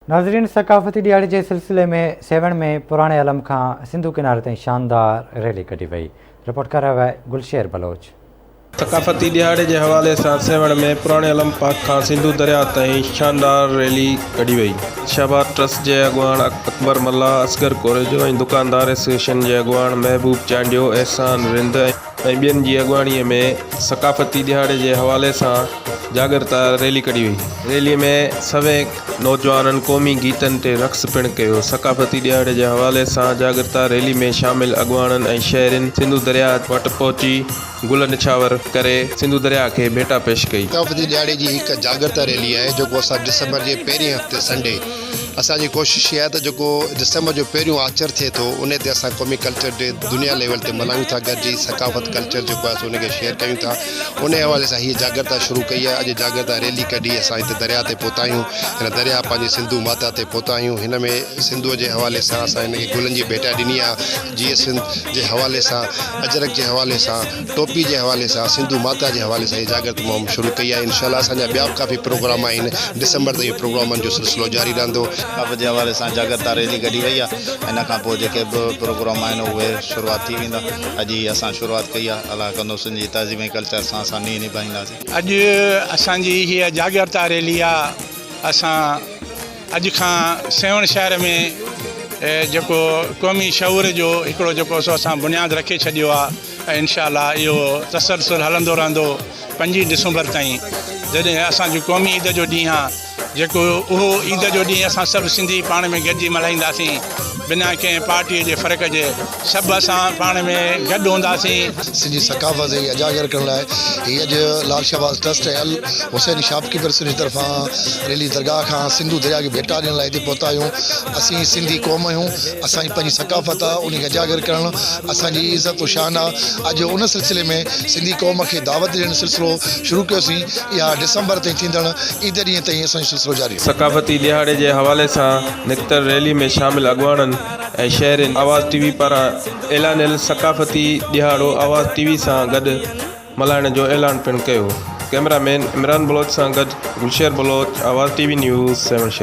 नाज़रीन, सकाफ़ती ॾियारे जे सिलसिले में सेवण में पुराणे अलम खां सिंधु किनारे ताईं शानदार रैली कढी वई। रिपोर्ट कर रहा है गुलशेर बलोच। सकाफ़ती दिहाड़े के हवाले से सेवण में पुराने अलम पाक का सिंधु दरिया ताईं शानदार रैली कढी वई। शहबाद ट्रस्ट के अगवान अकबर मल्ला, असगर कोरेजो और दुकानदार एसोसिएशन के अगवान महबूब चांडियो, एहसान रिंद और बियन की अगवानी में सकाफ़ती दिहाड़े के हवाले से जागृता रैली कढी वई। रैली में सवे नौजवान कौमी गीतन ते रक्स पिण कयो। सकाफ़ती दिहाड़े के हवाले से जागृता रैली में शामिल अगवानन और शहरन सिंधु दरिया वट पहुंची गुल निछावर करे सिंधु दरिया के भेटा पेश कई। सकाफ़ती दिहाड़े की एक जागृता रैली है जो अस डिसंबर के पहिरें हफ़्ते संडे असांजी कोशिश है तो डिसंबर जो पहिरियों आचर थे तो उन ते असां कौमी कल्चर डे दुनिया लेवल ते मल्हायूं था। गॾिजी सकाफ़त कल्चर जो उनके शेयर कयूं था। उन हवाले से ये जागृता शुरू कई है। अॼु जागृता रैली कढी असां हिते दरिया ते पहुता आहियूं। हिन दरिया पंहिंजी सिंधु माता ते पहुता आहियूं। हिन में सिंधुअ जे हवाले सां असां हिनखे गुलनि जी भेटा ॾिनी आहे। जीअं सिंध जे हवाले सां, अजरक जे हवाले सां, टोपी जे हवाले सां, सिंधु माता जे हवाले सां ये जागृत मुहिम शुरू कई है। इंशाअल्लाह असांजा ॿिया बि काफ़ी प्रोग्राम आहिनि। डिसंबर ताईं प्रोग्रामनि जो सिलसिलो जारी रहंदो। सकाफ़त जे हवाले सां जागृता रैली कढी वई आहे। इन खां पोइ जेके बि प्रोग्राम आहिनि उहे शुरूआत थी वेंदा। अॼु ई असां शुरूआत कई आहे। अलाह कंदो सिंधी तहज़ीम कल्चर सां असां नी निभाईंदासीं। अॼु असांजी हीअ जागृता रैली आहे। असां अॼु खां सेवण शहर में जेको क़ौमी शऊर जो हिकिड़ो जेको सो असां बुनियादु रखे छॾियो आहे। इंशाअल्लाह इहो तसलसल हलंदो रहंदो 5 दिसंबर ताईं, जॾहिं असांजो क़ौमी ईद जो ॾींहुं आहे। जेको उहो ईद जो ॾींहुं असां सभु सिंधी पाण में गॾिजी मल्हाईंदासीं बिना कंहिं पार्टीअ जे फ़र्क़ जे। सभु असां पाण में गॾु हूंदासीं। सिंधी सकाफ़त खे उजागर करण लाइ हीअ अॼु लाल शहबाज ट्रस्ट ऐं अल हुसैन शॉपकीपर जी तरफ़ां रैली दरगाह खां सिंधु दरिया खे भेटा ॾियण लाइ हिते पहुता आहियूं। असीं सिंधी क़ौम आहियूं। असांजी पंहिंजी सकाफ़त आहे, उनखे उजागर करणु असांजी इज़त शान आहे। अॼु उन सिलसिले में सिंधी क़ौम खे दावत ॾियण सिलसिलो शुरू कयोसीं। इहा डिसंबर ताईं थींदड़ ईद ॾींहं ताईं असांजो सिलसिलो जारी। सकाफ़ती दिहाड़े के हवाले से निकतल रैली में शामिल अगवानन और शहरन आवाज़ टीवी पारां ऐलानियल सकाफ़ती दिहाड़ो आवाज़ टीवी से गॾु मल्हाइण जो ऐलान पिण कयो। कैमरामैन इमरान बलोच से गॾु गुलशेर बलोच, आवाज़ टीवी न्यूज़ सेवन।